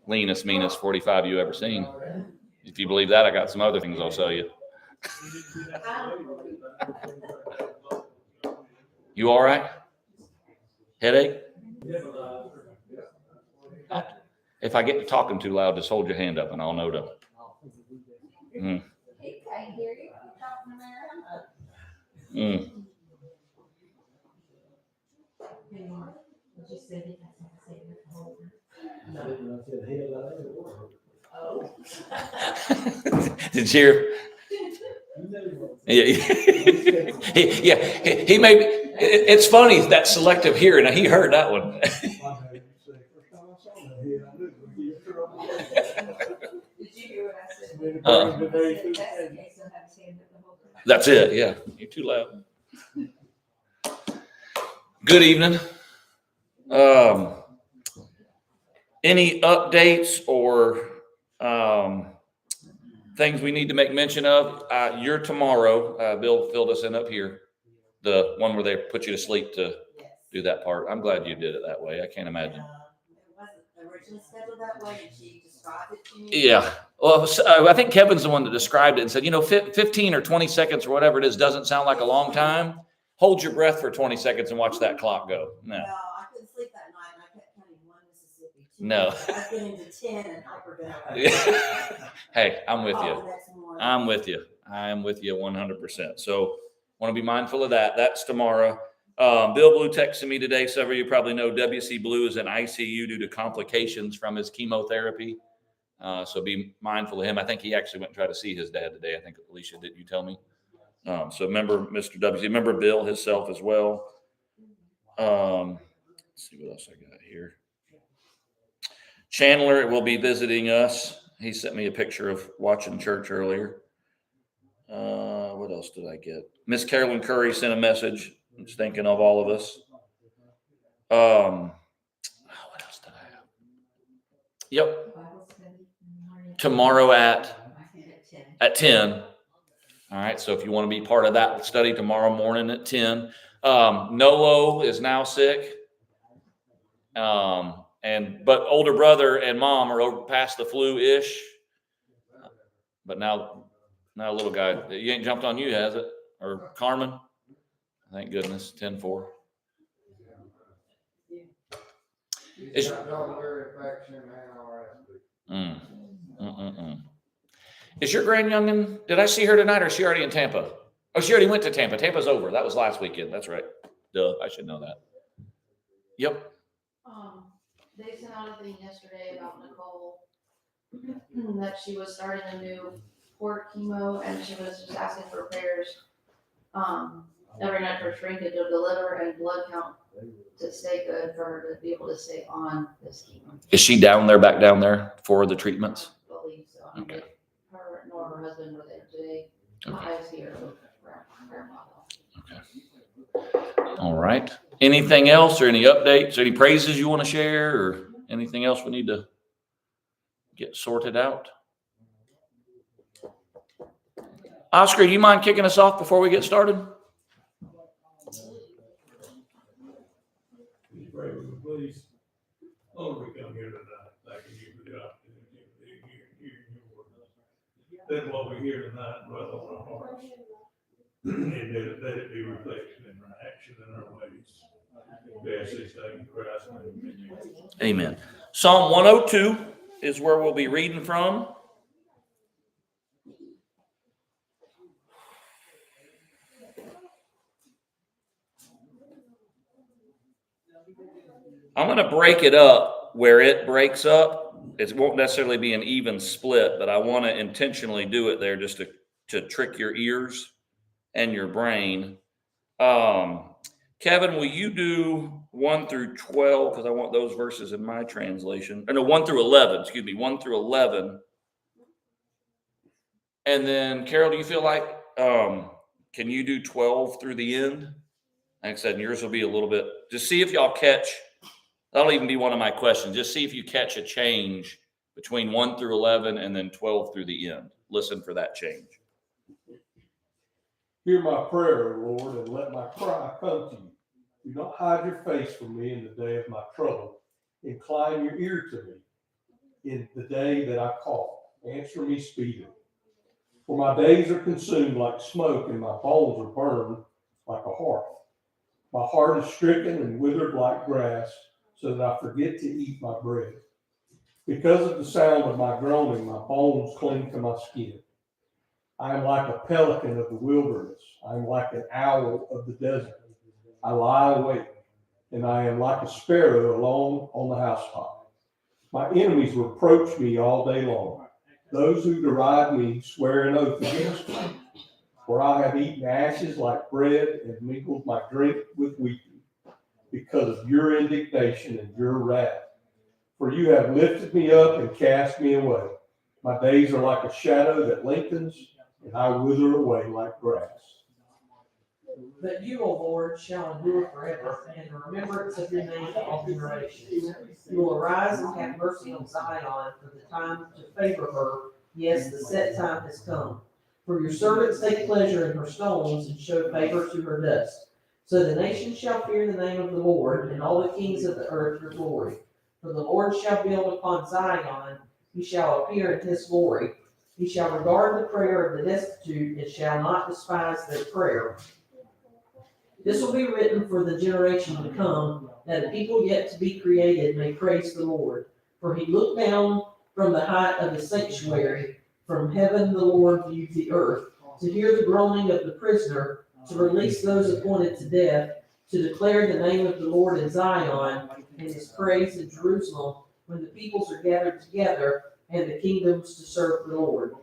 leanest, meanest 45 you ever seen. If you believe that, I got some other things I'll show you. You all right? Headache? If I get to talking too loud, just hold your hand up and I'll know to. Mm. Mm. Did you hear? Yeah, he may. It's funny that selective hearing. He heard that one. Did you hear what I said? That's it. Yeah, you're too loud. Good evening. Any updates or things we need to make mention of? You're tomorrow. Bill filled us in up here, the one where they put you to sleep to do that part. I'm glad you did it that way. I can't imagine. It wasn't originally scheduled that way, and she described it to me. Yeah. Well, I think Kevin's the one that described it and said, 15 or 20 seconds or whatever it is doesn't sound like a long time. Hold your breath for 20 seconds and watch that clock go. No. Well, I couldn't sleep that night, and I kept counting 1 Mississippi. 2, No. I went into 10 and hyperventilated. Hey, I'm with you. Next morning. I'm with you. I am with you 100%. So want to be mindful of that. That's tomorrow. Bill Blue texted me today. Several of you probably know WC Blue is in ICU due to complications from his chemotherapy. So be mindful of him. I think he actually went and tried to see his dad today. I think, Alicia, didn't you tell me? So remember Mr. WC, remember Bill himself as well. Let's see what else I got here. Chandler will be visiting us. He sent me a picture of watching church earlier. What else did I get? Miss Carolyn Curry sent a message. It's thinking of all of us. What else did I have? Yep. Tomorrow at 10. All right. So if you want to be part of that study tomorrow morning at 10. Nolo is now sick. But older brother and mom are over past the flu-ish. But now little guy, he ain't jumped on you, has it? Or Carmen? Thank goodness, 10-4. Is your grand youngin', did I see her tonight or is she already in Tampa? Oh, she already went to Tampa. Tampa's over. That was last weekend. That's right. Duh, I should know that. Yep. They sent out a thing yesterday about Nicole that she was starting a new port chemo and she was just asking for prayers every night for shrinkage of the liver and blood count to stay good for her to be able to stay on this chemo. Is she back down there for the treatments? I believe so. Okay. Her nor her husband were there today. Okay. I was here. Okay. All right. Anything else or any updates, any praises you want to share or anything else we need to get sorted out? Oscar, do you mind kicking us off before we get started? Please, Lord, we come here tonight, thanking you for the opportunity of being here and hearing your word. Then what we hear tonight, dwell on our hearts. And let it be reflection in our action and our ways. We ask these things in Christ's name. Amen. Psalm 102 is where we'll be reading from. I'm going to break it up where it breaks up. It won't necessarily be an even split, but I want to intentionally do it there just to trick your ears and your brain. Kevin, will you do 1 through 12? Because I want those verses in my translation. Or no, 1 through 11. Excuse me, 1 through 11. And then, Carol, do you feel like, can you do 12 through the end? Like I said, yours will be a little bit, just see if y'all catch. That'll even be one of my questions. Just see if you catch a change between 1 through 11 and then 12 through the end. Listen for that change. Hear my prayer, Lord, and let my cry come to you. Do not hide your face from me in the day of my trouble. Incline your ear to me. in the day that I call. Answer me speedily. For my days are consumed like smoke, and my bones are burned like a hearth. My heart is stricken and withered like grass, so that I forget to eat my bread. Because of the sound of my groaning, my bones cling to my skin. I am like a pelican of the wilderness. I am like an owl of the desert. I lie awake, and I am like a sparrow alone on the housetop. My enemies reproach me all day long. Those who deride me swear an oath against me. For I have eaten ashes like bread and mingled my drink with weeping, because of your indignation and your wrath. For you have lifted me up and cast me away. My days are like a shadow that lengthens, and I wither away like grass. But you, O Lord, shall endure forever, and the remembrance of your name to all generations. You will arise and have mercy on Zion, for the time to favor her, yes, the set time has come. For your servants take pleasure in her stones, and show favor to her dust. So the nations shall fear the name of the Lord, and all the kings of the earth your glory. For the Lord shall build upon Zion, he shall appear in his glory. He shall regard the prayer of the destitute, and shall not despise their prayer. This will be written for the generation to come, that a people yet to be created may praise the Lord. For he looked down from the height of his sanctuary, from heaven the Lord viewed the earth, to hear the groaning of the prisoner, to release those appointed to death, to declare the name of the Lord in Zion, and his praise in Jerusalem, when the peoples are gathered together, and the kingdoms to serve the Lord.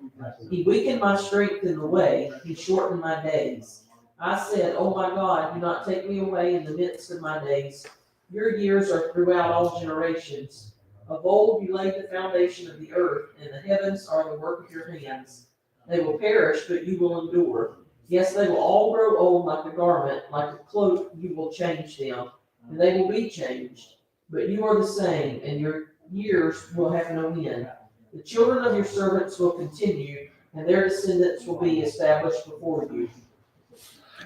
He weakened my strength in the way, he shortened my days. I said, O my God, do not take me away in the midst of my days. Your years are throughout all generations. Of old you laid the foundation of the earth, and the heavens are the work of your hands. They will perish, but you will endure. Yes, they will all grow old like a garment, like a cloak you will change them, and they will be changed. But you are the same, and your years will have no end. The children of your servants will continue, and their descendants will be established before you.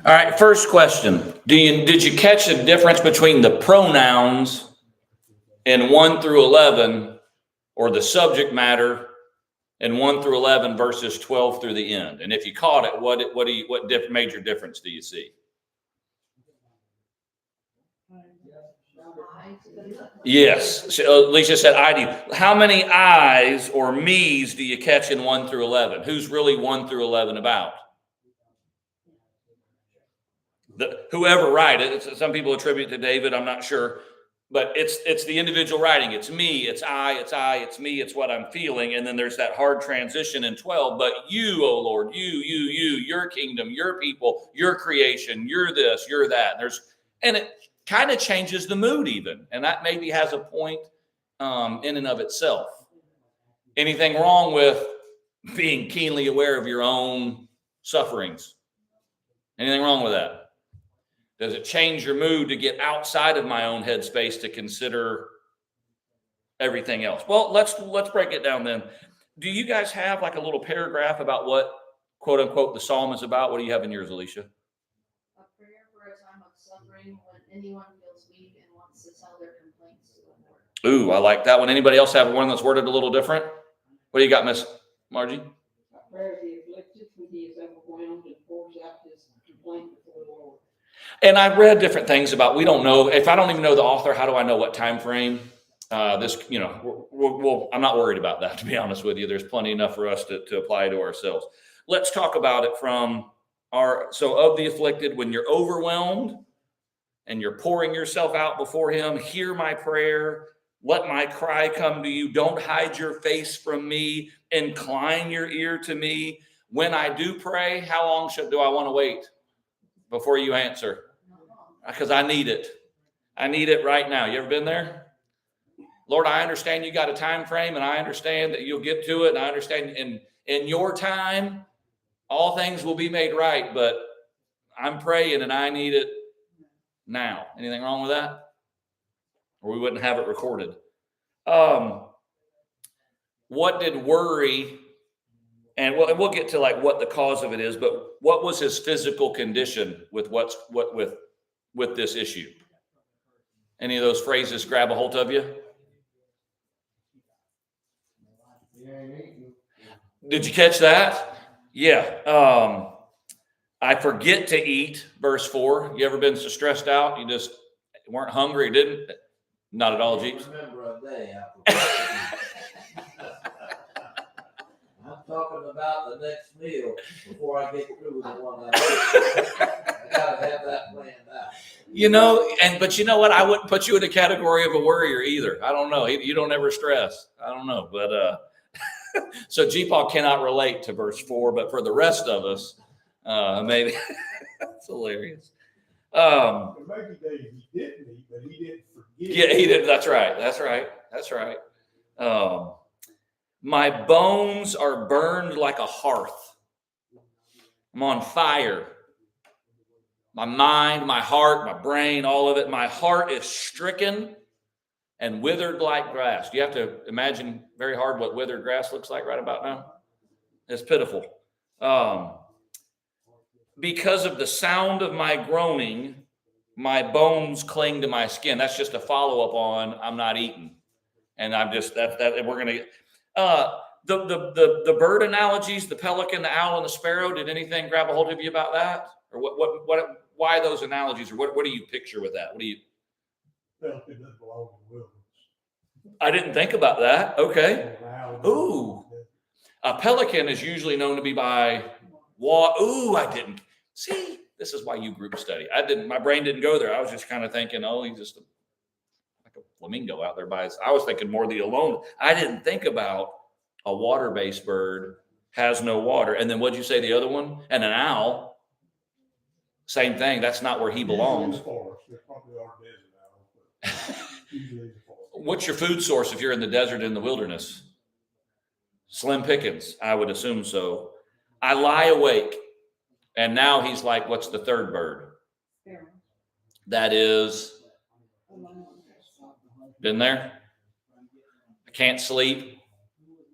All right, first question. Did you catch the difference between the pronouns in 1 through 11, or the subject matter in 1 through 11 verses 12 through the end? And if you caught it, what major difference do you see? Yes. So Alicia said, I do. How many I's or me's do you catch in 1 through 11? Who's really 1 through 11 about? Whoever wrote it. Some people attribute to David, I'm not sure. But it's the individual writing. It's me, it's I, it's me, it's what I'm feeling. And then there's that hard transition in 12. But you, oh Lord, you, your kingdom, your people, your creation, you're this, you're that. And it kind of changes the mood even. And that maybe has a point in and of itself. Anything wrong with being keenly aware of your own sufferings? Anything wrong with that? Does it change your mood to get outside of my own headspace to consider everything else? Well, let's break it down then. Do you guys have like a little paragraph about what, quote unquote, the psalm is about? What do you have in yours, Alicia? A prayer for a time of suffering when anyone feels weak and wants to tell their complaints to the Lord. Ooh, I like that one. Anybody else have one that's worded a little different? What do you got, Miss Margie? A prayer of the afflicted when he is overwhelmed and pours out his complaint before the Lord. And I read different things about, we don't know, if I don't even know the author, how do I know what time frame? I'm not worried about that, to be honest with you. There's plenty enough for us to apply to ourselves. Let's talk about it from of the afflicted, when you're overwhelmed and you're pouring yourself out before him, hear my prayer, let my cry come to you. Don't hide your face from me. Incline your ear to me. When I do pray, how long do I want to wait before you answer? Because I need it. I need it right now. You ever been there? Lord, I understand you got a time frame, and I understand that you'll get to it, and I understand in your time, all things will be made right, but I'm praying and I need it now. Anything wrong with that? Or we wouldn't have it recorded. What did worry, and we'll get to like what the cause of it is, but what was his physical condition with with this issue? Any of those phrases grab a hold of you? Did you catch that? Yeah. I forget to eat, verse 4. You ever been so stressed out? You just weren't hungry, didn't? Not at all, Jeeps. Remember a day I forgot. I'm talking about the next meal before I get through with the one I gotta have that planned out. You know, but you know what? I wouldn't put you in a category of a worrier either. I don't know. You don't ever stress. I don't know. But so G-Paul cannot relate to verse 4, but for the rest of us, maybe it's hilarious. There may be days he didn't eat, but he didn't forget. Yeah, he did. That's right. My bones are burned like a hearth. I'm on fire. My mind, my heart, my brain, all of it. My heart is stricken and withered like grass. You have to imagine very hard what withered grass looks like right about now. It's pitiful. Because of the sound of my groaning, my bones cling to my skin. That's just a follow-up on I'm not eating. And I'm just that we're gonna the bird analogies, the pelican, the owl, and the sparrow. Did anything grab a hold of you about that? Or what why those analogies, or what do you picture with that? What do you Pelican doesn't belong in the wilderness. I didn't think about that. Okay. Now, Ooh. A pelican is usually known to be by water. Ooh, I didn't. See, this is why you group study. My brain didn't go there. I was just kind of thinking, oh, he's just like a flamingo out there by his. I was thinking more the alone. I didn't think about a water-based bird has no water. And then what'd you say the other one? And an owl, same thing. That's not where he belongs. Usually in the forest. There probably are desert owls, but usually in the forest. What's your food source if you're in the desert, in the wilderness? Slim pickings, I would assume so. I lie awake. And now he's like, what's the third bird? That is, been there? I can't sleep.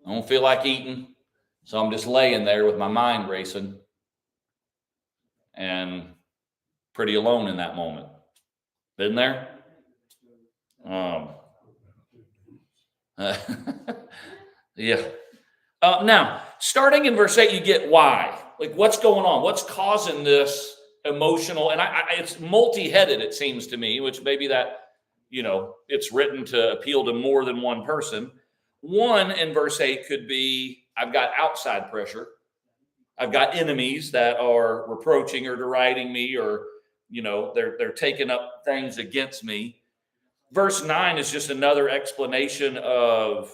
I don't feel like eating. So I'm just laying there with my mind racing and pretty alone in that moment. Been there? Yeah. Now, starting in verse 8, you get why. Like, what's going on? What's causing this emotional? And it's multi-headed, it seems to me, which maybe that, it's written to appeal to more than one person. One in verse 8 could be, I've got outside pressure. I've got enemies that are reproaching or deriding me, or, they're taking up things against me. Verse 9 is just another explanation of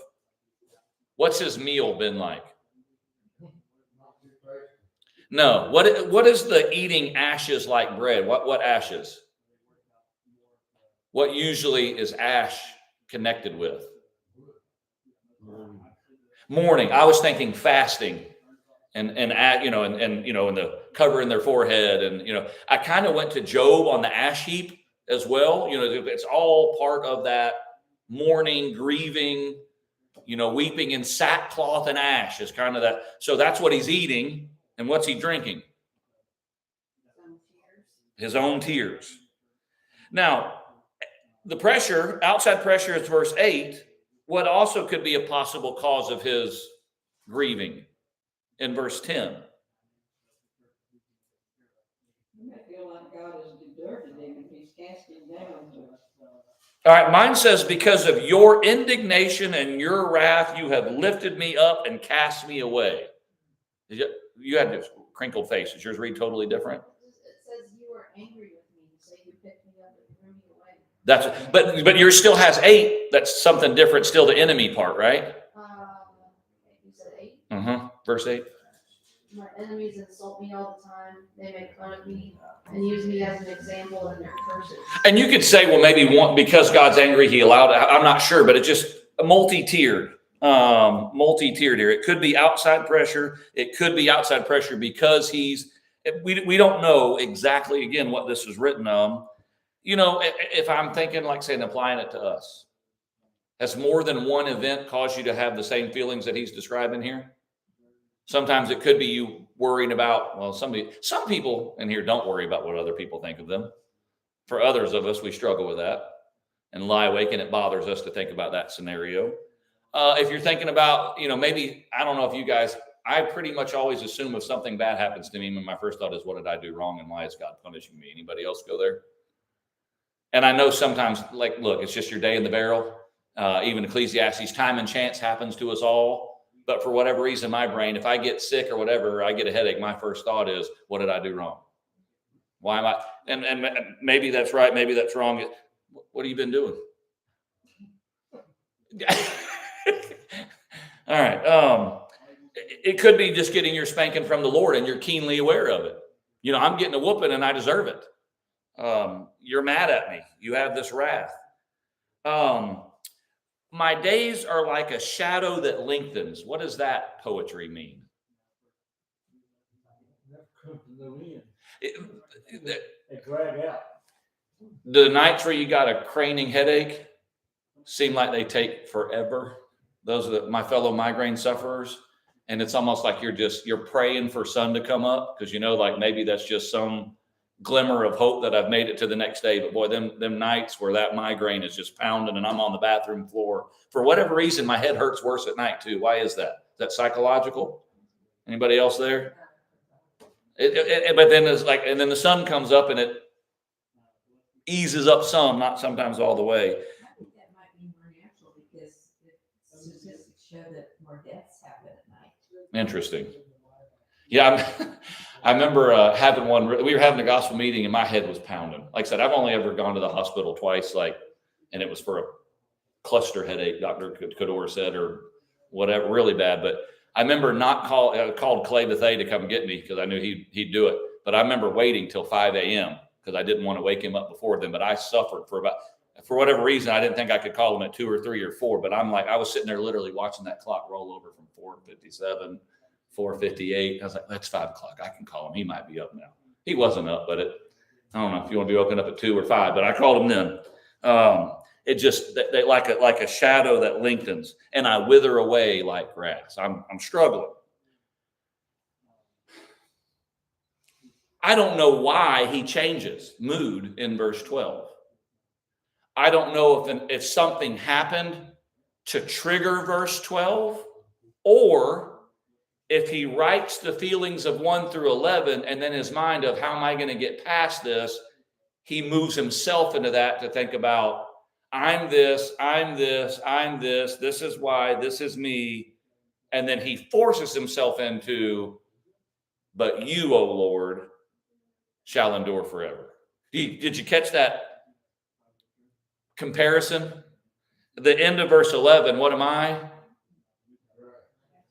what's his meal been like. No, what is the eating ashes like bread? What ashes? What usually is ash connected with? Mourning. I was thinking fasting, and the covering their forehead, and I kind of went to Job on the ash heap as well. It's all part of that mourning, grieving, weeping in sackcloth and ash is kind of that. So that's what he's eating. And what's he drinking? His own tears. Now, the pressure, outside pressure is verse 8. What also could be a possible cause of his grieving in verse 10? You may feel like God has deserted him and he's casting down to us. All right, mine says, because of your indignation and your wrath, you have lifted me up and cast me away. You had this crinkled face. Does yours read totally different? It says you were angry with me, so you picked me up and threw me away. But yours still has 8. That's something different. Still the enemy part, right? You said 8? Verse 8. My enemies insult me all the time. They make fun of me and use me as an example in their curses. And you could say, well, maybe because God's angry, he allowed it. I'm not sure, but it's just multi-tiered here. It could be outside pressure. It could be outside pressure because we don't know exactly, again, what this is written on. If I'm thinking, like saying, applying it to us, has more than one event caused you to have the same feelings that he's describing here? Sometimes it could be you worrying about, well, some people in here don't worry about what other people think of them. For others of us, we struggle with that and lie awake, and it bothers us to think about that scenario. If you're thinking about, maybe, I don't know if you guys I pretty much always assume if something bad happens to me, my first thought is, what did I do wrong and why is God punishing me? Anybody else go there? And I know sometimes, like, look, it's just your day in the barrel. Even Ecclesiastes, time and chance happens to us all. But for whatever reason, my brain, if I get sick or whatever, I get a headache, my first thought is, what did I do wrong? Why am I? And maybe that's right, maybe that's wrong. What have you been doing? All right. It could be just getting your spanking from the Lord and you're keenly aware of it. You know, I'm getting a whooping and I deserve it. You're mad at me. You have this wrath. My days are like a shadow that lengthens. What does that poetry mean? They drag out. The nights where you got a craning headache seem like they take forever. Those are my fellow migraine sufferers. And it's almost like you're praying for sun to come up because, you know, like maybe that's just some glimmer of hope that I've made it to the next day. But boy, them nights where that migraine is just pounding and I'm on the bathroom floor, for whatever reason, my head hurts worse at night too. Why is that? Is that psychological? Anybody else there? But then it's like, and then the sun comes up and it eases up some, not sometimes all the way. I think that might be more natural because statistics show that more deaths happen at night. Interesting. Yeah, I remember having one. We were having a gospel meeting, and my head was pounding. Like I said, I've only ever gone to the hospital twice, and it was for a cluster headache. Dr. Kador said, or whatever, really bad. But I remember called Clay Bethea to come get me because I knew he'd do it. But I remember waiting till 5 a.m. because I didn't want to wake him up before then. But I suffered for whatever reason. I didn't think I could call him at 2 or 3 or 4. But I was sitting there literally watching that clock roll over from 4:57. 4:58. I was like, that's 5 o'clock. I can call him. He might be up now. He wasn't up, but I don't know if you want to be woken up at 2 or 5, but I called him then. It just they like a shadow that lengthens, and I wither away like grass. I'm struggling. I don't know why he changes mood in verse 12. I don't know if something happened to trigger verse 12, or if he writes the feelings of 1 through 11 and then his mind of how am I going to get past this, he moves himself into that to think about, I'm this, this is why, this is me. And then he forces himself into, but you, O Lord, shall endure forever. Did you catch that comparison? The end of verse 11, what am I?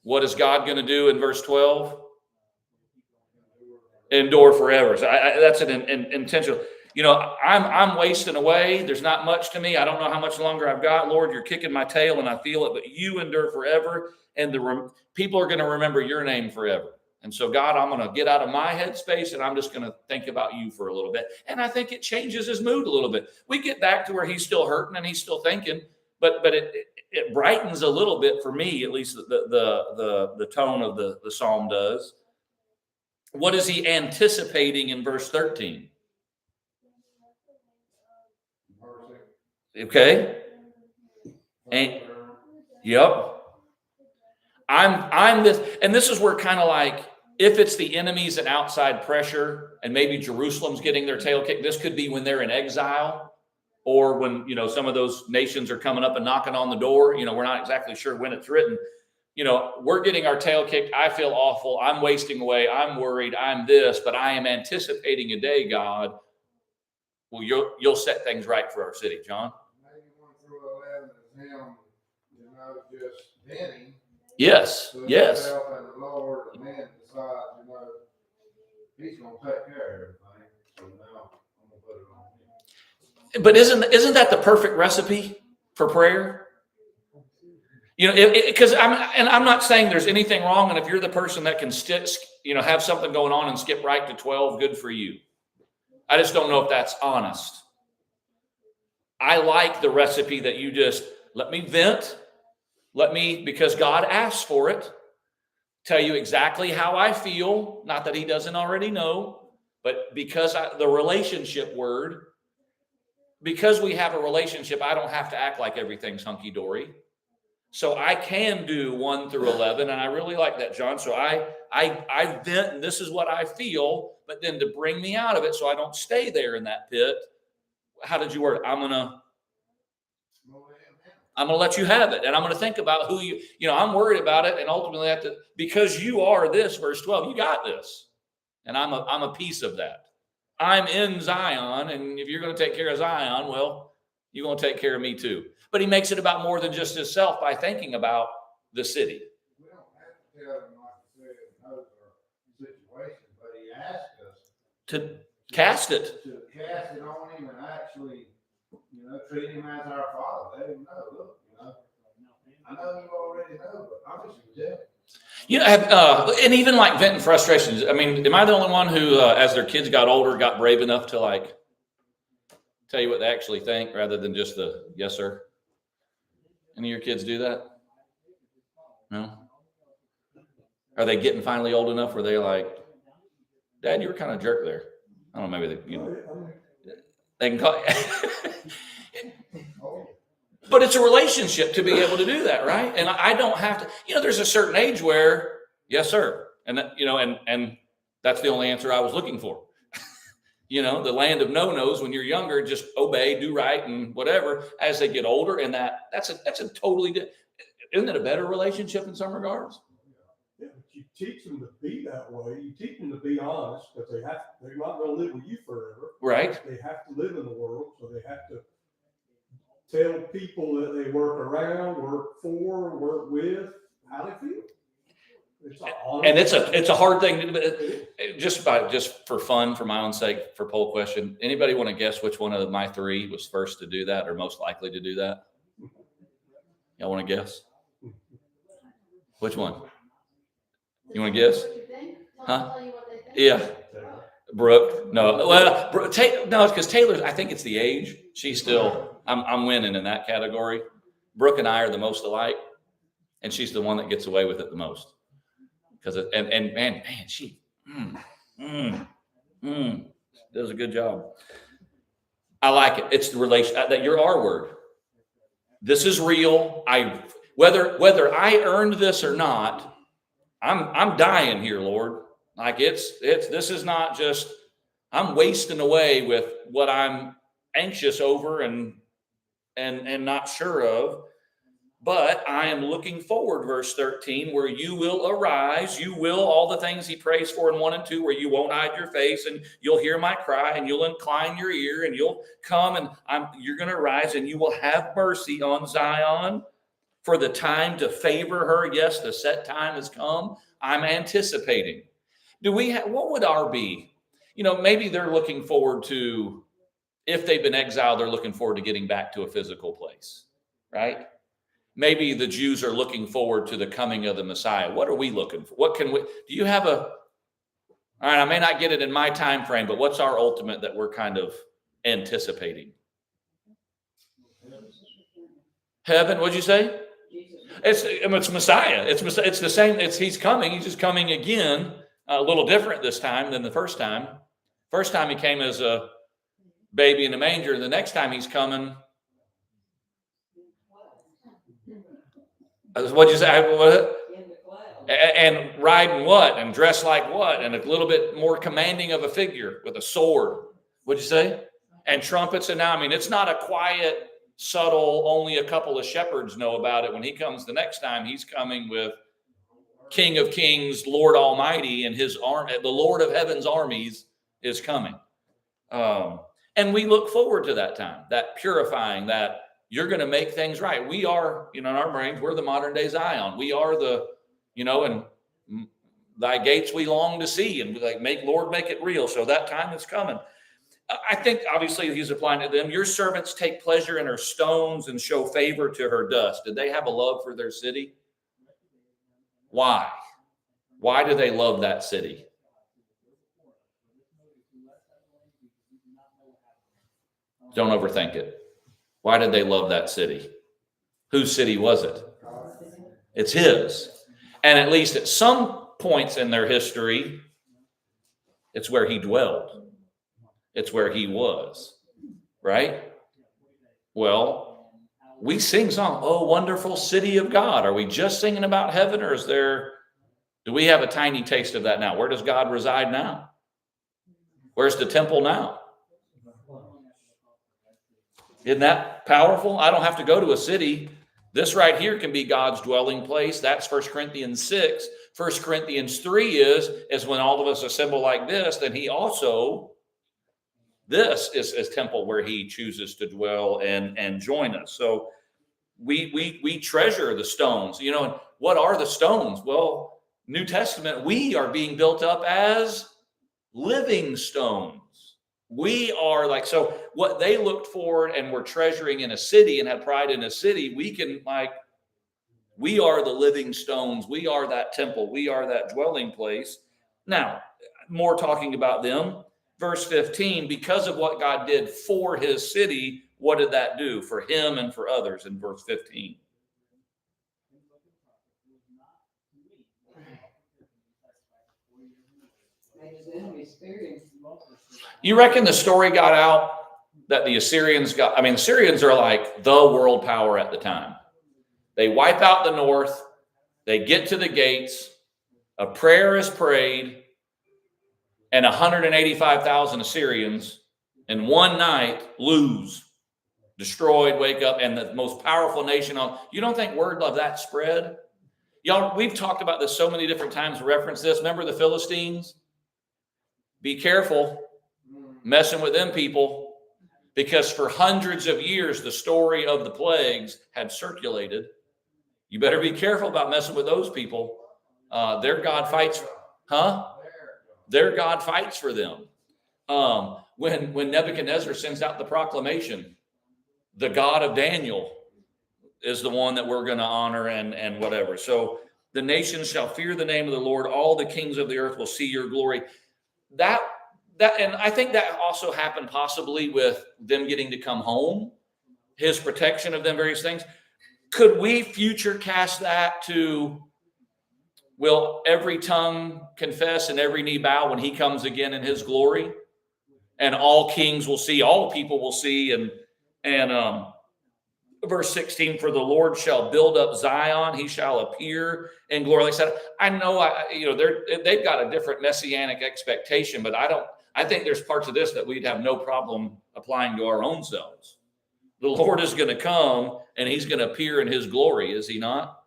What is God going to do in verse 12? Endure forever. So that's an intentional. You know, I'm wasting away. There's not much to me. I don't know how much longer I've got. Lord, you're kicking my tail and I feel it, but you endure forever. And people are going to remember your name forever. And so, God, I'm going to get out of my headspace and I'm just going to think about you for a little bit. And I think it changes his mood a little bit. We get back to where he's still hurting and he's still thinking, but it brightens a little bit for me, at least the tone of the psalm does. What is he anticipating in verse 13? Okay. Yep. I'm this, and this is where kind of like, if it's the enemies and outside pressure, and maybe Jerusalem's getting their tail kicked, this could be when they're in exile, or when, you know, some of those nations are coming up and knocking on the door. You know, we're not exactly sure when it's written. You know, we're getting our tail kicked. I feel awful. I'm wasting away. I'm worried. I'm this, but I am anticipating a day, God, well, you'll set things right for our city, John. Maybe 1 through 11 is him, you know, just venting. Yes, So yes. himself and the Lord, and then decide, you know, he's gonna take care of everything. So now I'm gonna put it on him. But isn't that the perfect recipe for prayer? You know, because I'm not saying there's anything wrong, and if you're the person that can have something going on and skip right to 12, good for you. I just don't know if that's honest. I like the recipe that you just let me vent. Let me, because God asks for it, tell you exactly how I feel. Not that he doesn't already know, but because the relationship word, because we have a relationship, I don't have to act like everything's hunky-dory. So I can do 1 through 11, and I really like that, John. So I vent, and this is what I feel, but then to bring me out of it so I don't stay there in that pit. How did you word it? I'm gonna let you have it, and I'm gonna think about who I'm worried about it, and ultimately have to, because you are this, verse 12, you got this. And I'm a piece of that. I'm in Zion, and if you're gonna take care of Zion, well, you're gonna take care of me too. But he makes it about more than just himself by thinking about the city. We don't have to tell him, like I said, knows our situation, but he asked us To cast it. to cast it on him and actually, treat him as our father. Let him know, look, I know you already know, but I'm just gonna tell you. And even like venting frustrations. I mean, am I the only one who, as their kids got older, got brave enough to like tell you what they actually think rather than just the yes, sir? Any of your kids do that? No? Are they getting finally old enough where they're like, Dad, you were kind of a jerk there. I don't know, maybe they can call But it's a relationship to be able to do that, right? And I don't have to, there's a certain age where, yes, sir. And, and that's the only answer I was looking for. The land of no-nos, when you're younger, just obey, do right, and whatever. As they get older, and that's a totally different, isn't it a better relationship in some regards? Yeah, but you teach them to be that way. You teach them to be honest, because they're not going to live with you forever. Right. They have to live in the world, so they have to tell people that they work around, work for, work with, how they feel. And it's a hard thing to do. Just for fun, for my own sake, for poll question. Anybody want to guess which one of my 3 was first to do that or most likely to do that? Y'all want to guess? Which one? You want to guess? Huh? Yeah. Brooke. No. Well, no, it's because Taylor, I think it's the age. She's still, I'm winning in that category. Brooke and I are the most alike, and she's the one that gets away with it the most. Because man, she does a good job. I like it. It's the relation that you're our word. This is real. Whether I earned this or not, I'm dying here, Lord. Like this is not just I'm wasting away with what I'm anxious over and not sure of. But I am looking forward, verse 13, where you will arise, you will, all the things he prays for in 1 and 2, where you won't hide your face and you'll hear my cry and you'll incline your ear and you'll come and you're going to rise and you will have mercy on Zion for the time to favor her. Yes, the set time has come. I'm anticipating. What would our be? Maybe they're looking forward to, if they've been exiled, they're looking forward to getting back to a physical place, right? Maybe the Jews are looking forward to the coming of the Messiah. What are we looking for? Do you have all right, I may not get it in my time frame, but what's our ultimate that we're kind of anticipating? Heaven, what'd you say? It's Messiah. It's the same. He's coming. He's just coming again, a little different this time than the first time. First time he came as a baby in a manger. The next time he's coming. What'd you say? What? And riding what? And dressed like what? And a little bit more commanding of a figure with a sword. What'd you say? And trumpets. And now, it's not a quiet, subtle, only a couple of shepherds know about it. When he comes the next time, he's coming with King of Kings, Lord Almighty, and his army. The Lord of Heaven's armies is coming. And we look forward to that time, that purifying, that you're going to make things right. We are, in our brains, we're the modern day Zion. We are and thy gates we long to see, and Lord, make it real. So that time is coming. I think obviously he's applying to them. Your servants take pleasure in her stones and show favor to her dust. Did they have a love for their city? Why? Why do they love that city? Don't overthink it. Why did they love that city? Whose city was it? It's his. And at least at some points in their history, it's where he dwelled. It's where he was. Right? Well, we sing song, oh, wonderful city of God. Are we just singing about heaven, or do we have a tiny taste of that now? Where does God reside now? Where's the temple now? Isn't that powerful? I don't have to go to a city. This right here can be God's dwelling place. That's 1 Corinthians 6. 1 Corinthians 3 is when all of us assemble like this, then he also, this is temple where he chooses to dwell and join us. So we treasure the stones. You know, what are the stones? Well, New Testament, we are being built up as living stones. We are like, so what they looked for and were treasuring in a city and had pride in a city, we can we are the living stones. We are that temple. We are that dwelling place. Now, more talking about them. Verse 15, because of what God did for his city, what did that do for him and for others in verse 15? Made his enemies fear him. You reckon the story got out that the Assyrians the Assyrians are like the world power at the time. They wipe out the north. They get to the gates. A prayer is prayed. And 185,000 Assyrians in one night lose, destroyed, wake up, and the most powerful nation on. You don't think word of that spread? Y'all, we've talked about this so many different times, reference this. Remember the Philistines? Be careful messing with them people, because for hundreds of years, the story of the plagues had circulated. You better be careful about messing with those people. Their God fights, Their God fights for them. When Nebuchadnezzar sends out the proclamation, the God of Daniel is the one that we're going to honor and whatever. So the nations shall fear the name of the Lord. All the kings of the earth will see your glory. That and I think that also happened possibly with them getting to come home, his protection of them, various things. Could we future cast that to, will every tongue confess and every knee bow when he comes again in his glory? And all kings will see, all people will see. And verse 16, for the Lord shall build up Zion, he shall appear in glory. Like I said, I know, they've got a different messianic expectation, but I think there's parts of this that we'd have no problem applying to our own selves. The Lord is going to come and he's going to appear in his glory, is he not?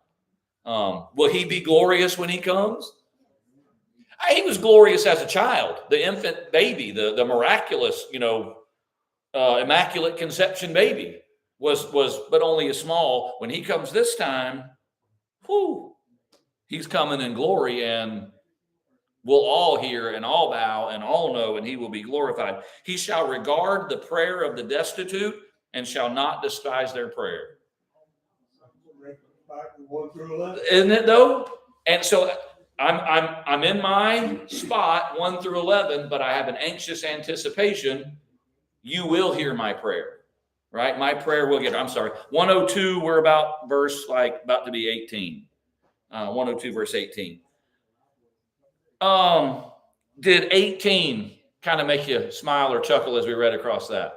Will he be glorious when he comes? He was glorious as a child, the infant baby, the miraculous, immaculate conception baby was, but only a small. When he comes this time, he's coming in glory, and we'll all hear and all bow and all know, and he will be glorified. He shall regard the prayer of the destitute and shall not despise their prayer. 1 through 11. Isn't it though? And so I'm in my spot 1 through 11, but I have an anxious anticipation. You will hear my prayer, right? My prayer will get. I'm sorry. 102. We're about to be 18. 102 verse 18. Did 18 kind of make you smile or chuckle as we read across that?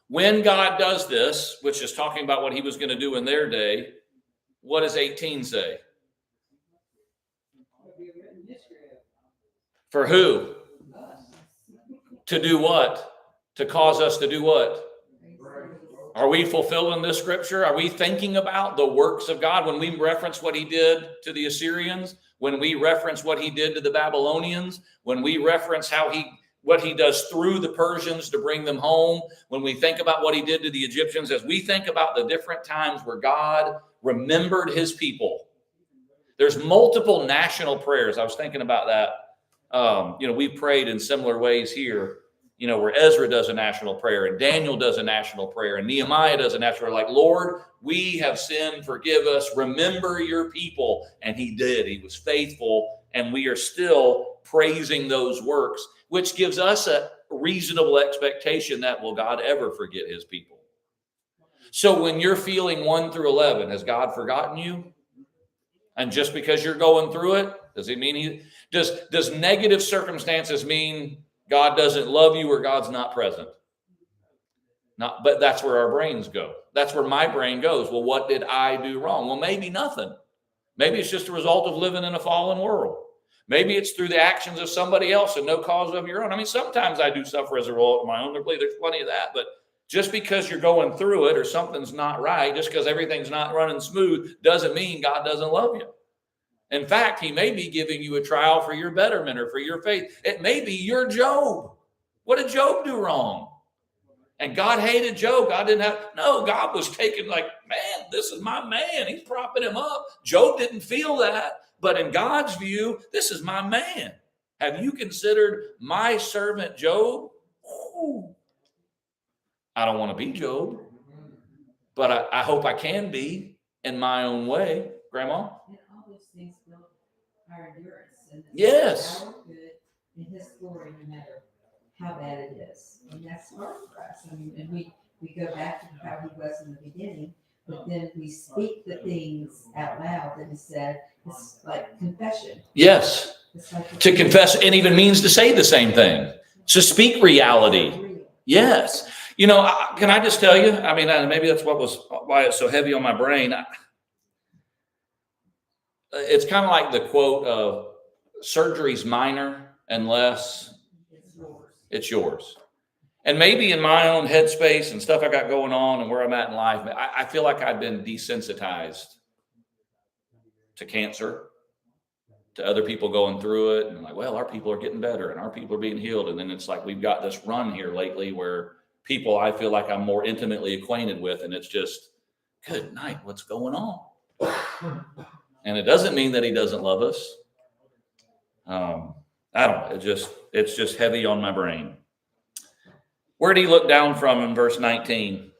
When God does this, which is talking about what he was going to do in their day, what does 18 say? For who? To do what? To cause us to do what? Are we fulfilling this scripture? Are we thinking about the works of God when we reference what he did to the Assyrians? When we reference what he did to the Babylonians? When we reference what he does through the Persians to bring them home? When we think about what he did to the Egyptians, as we think about the different times where God remembered his people. There's multiple national prayers. I was thinking about that. We prayed in similar ways here, where Ezra does a national prayer and Daniel does a national prayer and Nehemiah does a national prayer. Like, Lord, we have sinned, forgive us, remember your people. And he did. He was faithful. And we are still praising those works, which gives us a reasonable expectation that will God ever forget his people? So when you're feeling 1 through 11, has God forgotten you? And just because you're going through it, does it mean does negative circumstances mean God doesn't love you or God's not present? But that's where our brains go. That's where my brain goes. Well, what did I do wrong? Well, maybe nothing. Maybe it's just a result of living in a fallen world. Maybe it's through the actions of somebody else and no cause of your own. I mean, sometimes I do suffer as a result of my own. There's plenty of that. But just because you're going through it or something's not right, just because everything's not running smooth, doesn't mean God doesn't love you. In fact, he may be giving you a trial for your betterment or for your faith. It may be your Job. What did Job do wrong? And God hated Job. God was taking like, man, this is my man. He's propping him up. Job didn't feel that. But in God's view, this is my man. Have you considered my servant Job? Ooh. I don't want to be Job, but I hope I can be in my own way. Grandma? And all those things build our endurance. And Yes. Our good in his glory, no matter how bad it is. And that's hard for us. I mean, and we go back to how he was in the beginning, but then we speak the things out loud that he said. It's like confession. Yes. It's like To confess, it even means to say the same thing. To speak reality. Yes. You know, can I just tell you, I mean, maybe that's why it's so heavy on my brain. It's kind of like the quote of surgery's minor unless it's yours. And maybe in my own headspace and stuff I got going on and where I'm at in life, I feel like I've been desensitized to cancer, to other people going through it. And like, well, our people are getting better and our people are being healed. And then it's like, we've got this run here lately where people I feel like I'm more intimately acquainted with. And it's just, good night, what's going on? And it doesn't mean that he doesn't love us. I don't know. It's just heavy on my brain. Where do you look down from in verse 19?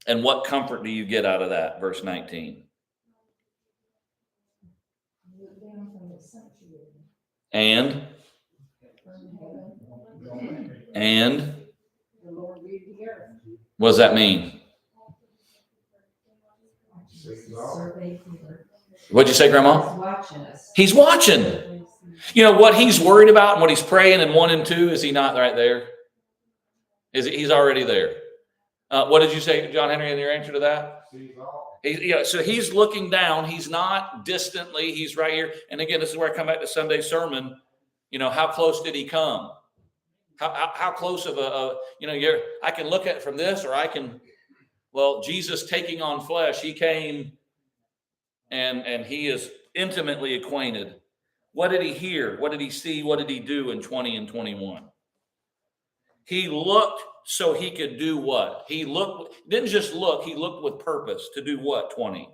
And what comfort do you get out of that, verse 19? And what does that mean? What'd you say, Grandma? He's watching us. He's watching. You know what he's worried about and what he's praying in 1 and 2, is he not right there? He's already there. What did you say, John Henry, in your answer to that? So he's looking down. He's not distantly. He's right here. And again, this is where I come back to Sunday's sermon. You know, how close did he come? How close of I can look at it from this, or I can, Jesus taking on flesh, he came and he is intimately acquainted. What did he hear? What did he see? What did he do in 20 and 21? He looked so he could do what? Didn't just look, he looked with purpose to do what, 20?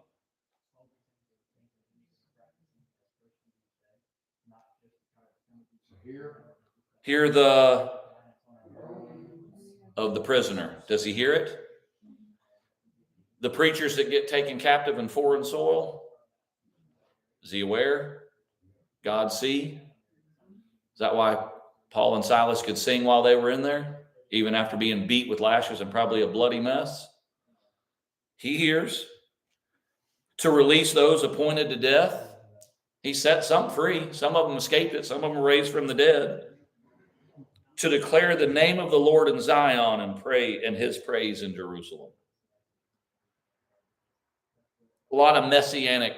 Hear of the prisoner. Does he hear it? The preachers that get taken captive in foreign soil? Is he aware? God see? Is that why Paul and Silas could sing while they were in there, even after being beat with lashes and probably a bloody mess? He hears. To release those appointed to death. He set some free. Some of them escaped it. Some of them were raised from the dead. To declare the name of the Lord in Zion and pray in his praise in Jerusalem. A lot of messianic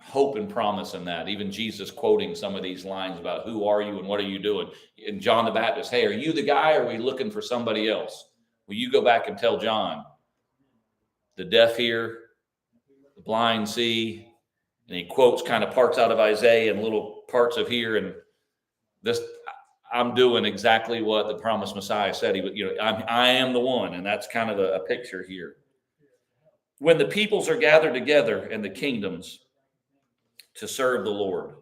hope and promise in that. Even Jesus quoting some of these lines about who are you and what are you doing? And John the Baptist, hey, are you the guy or are we looking for somebody else? Will you go back and tell John? The deaf hear, the blind see, and he quotes kind of parts out of Isaiah and little parts of here. And this, I'm doing exactly what the promised Messiah said. I am the one. And that's kind of a picture here. When the peoples are gathered together in the kingdoms to serve the Lord.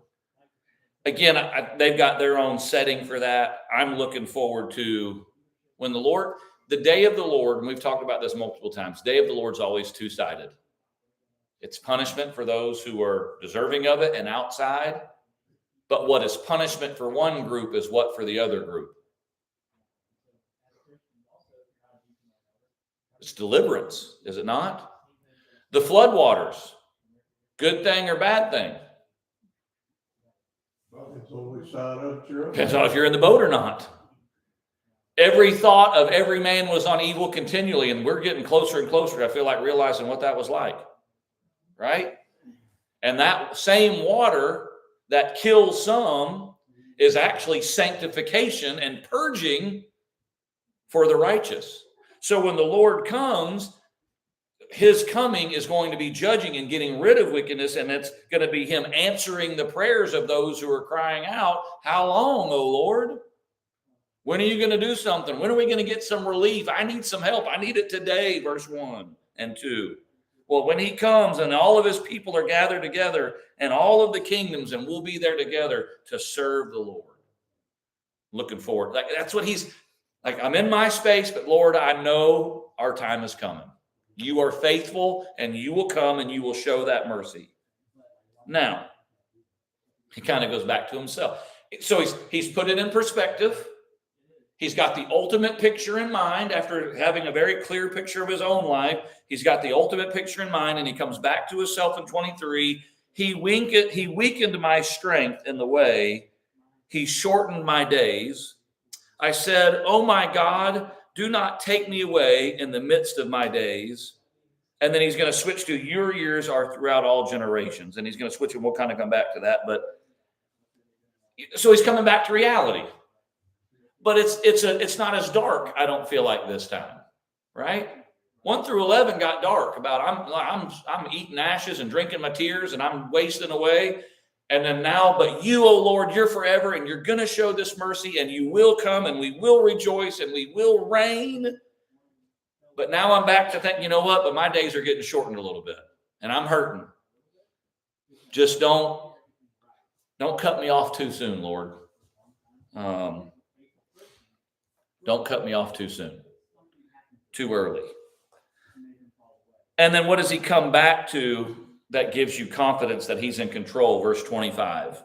Again, they've got their own setting for that. I'm looking forward to when the day of the Lord, and we've talked about this multiple times, day of the Lord's always two-sided. It's punishment for those who are deserving of it and outside. But what is punishment for one group is what for the other group? It's deliverance, is it not? The floodwaters, good thing or bad thing? It's on which side of it you're on. Depends on if you're in the boat or not. every thought of every man was on evil continually. And we're getting closer and closer, I feel like, realizing what that was like. Right? And that same water that kills some is actually sanctification and purging for the righteous. So when the Lord comes, his coming is going to be judging and getting rid of wickedness, and it's going to be him answering the prayers of those who are crying out, how long, O Lord? When are you going to do something? When are we going to get some relief? I need some help. I need it today, verse 1 and 2. Well, when he comes and all of his people are gathered together and all of the kingdoms, and we'll be there together to serve the Lord. Looking forward. That's what he's like. I'm in my space, but Lord, I know our time is coming. You are faithful, and you will come and you will show that mercy. Now, he kind of goes back to himself. So he's put it in perspective. He's got the ultimate picture in mind after having a very clear picture of his own life. He's got the ultimate picture in mind, and he comes back to himself in 23. He weakened my strength in the way. He shortened my days. I said, oh my God, do not take me away in the midst of my days. And then he's going to switch to your years are throughout all generations. And he's going to switch, and we'll kind of come back to that. But so he's coming back to reality. But it's not as dark, I don't feel like, this time, right? 1 through 11 got dark about I'm eating ashes and drinking my tears and I'm wasting away. And then now, but you, oh Lord, you're forever, and you're going to show this mercy, and you will come, and we will rejoice, and we will reign. But now I'm back to think, you know what? But my days are getting shortened a little bit, and I'm hurting. Just don't cut me off too soon, Lord. Don't cut me off too soon, too early. And then what does he come back to that gives you confidence that he's in control? Verse 25.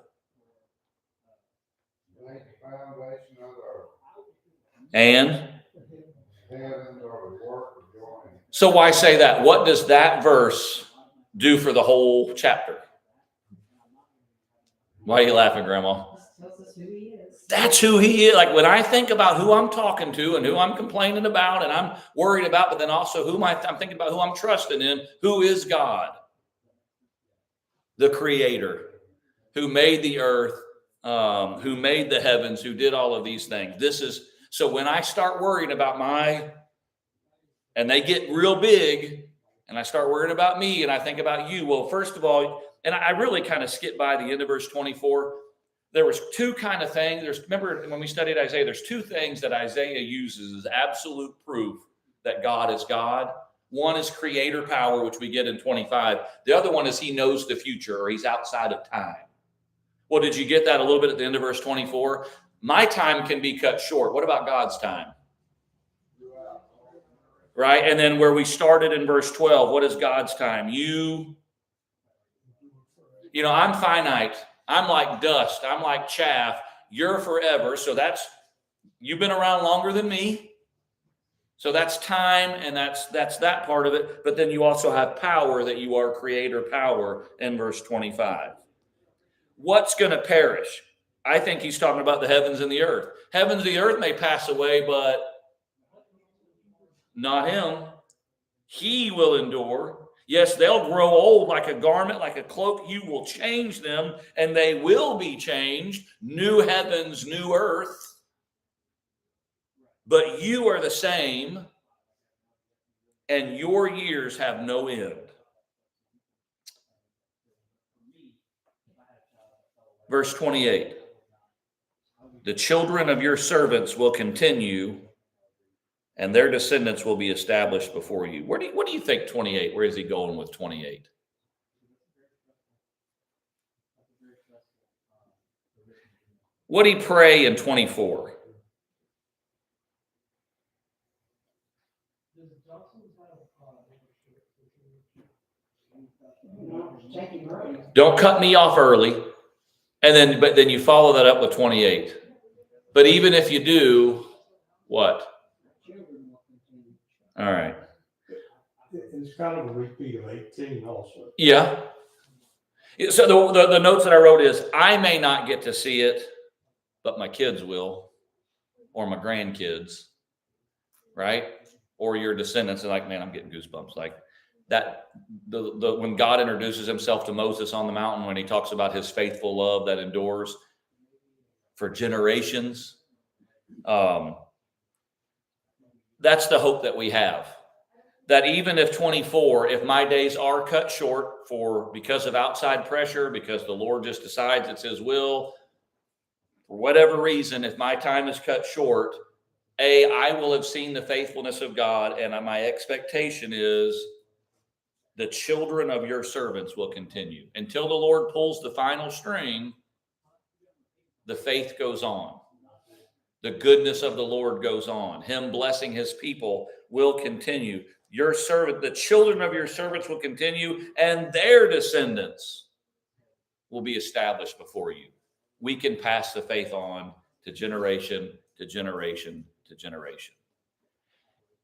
And so why say that? What does that verse do for the whole chapter? Why are you laughing, Grandma? Tells us who he is. That's who he is. Like when I think about who I'm talking to and who I'm complaining about and I'm worried about, but then also I'm thinking about who I'm trusting in, who is God, the creator, who made the earth, who made the heavens, who did all of these things. So when I start worrying about and they get real big, and I start worrying about me and I think about you, well, first of all, and I really kind of skipped by the end of verse 24. There was two kind of things. Remember when we studied Isaiah, there's two things that Isaiah uses as absolute proof that God is God. One is creator power, which we get in 25. The other one is he knows the future, or he's outside of time. Well, did you get that a little bit at the end of verse 24? My time can be cut short. What about God's time? Right? And then where we started in verse 12, what is God's time? I'm finite. I'm like dust. I'm like chaff. You're forever. So you've been around longer than me. So that's time, and that's that part of it. But then you also have power, that you are creator power in verse 25. What's going to perish? I think he's talking about the heavens and the earth. Heavens and the earth may pass away, but not him. He will endure. Yes, they'll grow old like a garment, like a cloak. You will change them, and they will be changed. New heavens, new earth. But you are the same, and your years have no end. Verse 28. The children of your servants will continue, and their descendants will be established before you. What do you think 28? Where is he going with 28? What did he pray in 24? Don't cut me off early. But then you follow that up with 28. But even if you do, what? All right. It's kind of a repeat of 18 also. Yeah. So the notes that I wrote is, I may not get to see it, but my kids will. or my grandkids, right? Or your descendants. And like, man, I'm getting goosebumps. Like that, when God introduces himself to Moses on the mountain, when he talks about his faithful love that endures for generations, that's the hope that we have. That even if 24, if my days are cut short because of outside pressure, because the Lord just decides it's his will, for whatever reason, if my time is cut short, I will have seen the faithfulness of God, and my expectation is the children of your servants will continue. Until the Lord pulls the final string, the faith goes on. The goodness of the Lord goes on. Him blessing his people will continue. Your servant, the children of your servants will continue, and their descendants will be established before you. We can pass the faith on to generation to generation to generation.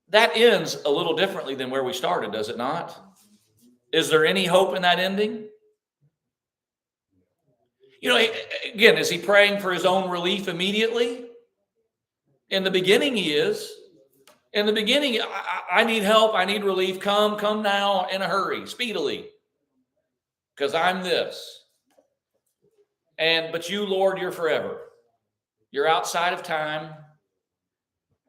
That ends a little differently than where we started, does it not? Is there any hope in that ending? You know, again, is he praying for his own relief immediately? In the beginning, he is. In the beginning, I need help. I need relief. Come now in a hurry, speedily, because I'm this. But you, Lord, you're forever. You're outside of time.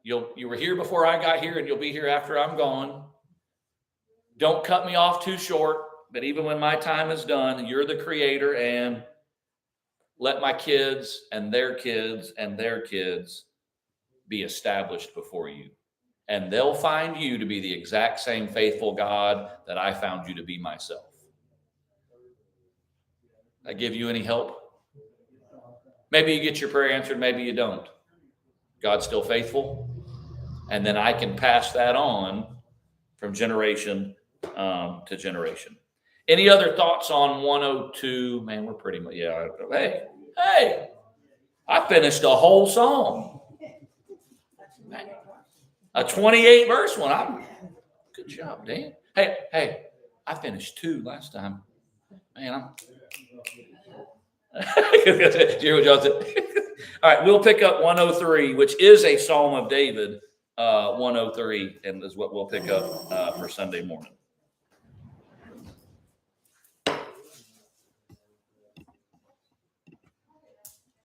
You were here before I got here, and you'll be here after I'm gone. Don't cut me off too short, but even when my time is done, you're the creator, and let my kids and their kids and their kids be established before you. And they'll find you to be the exact same faithful God that I found you to be myself. I give you any help? Maybe you get your prayer answered, maybe you don't. God's still faithful. And then I can pass that on from generation to generation. Any other thoughts on 102? Man, we're pretty much, yeah. Hey, I finished a whole song. A 28 verse one. Good job, Dan. Hey, I finished 2 last time. Man, All right, we'll pick up 103, which is a Psalm of David, 103, and is what we'll pick up for Sunday morning.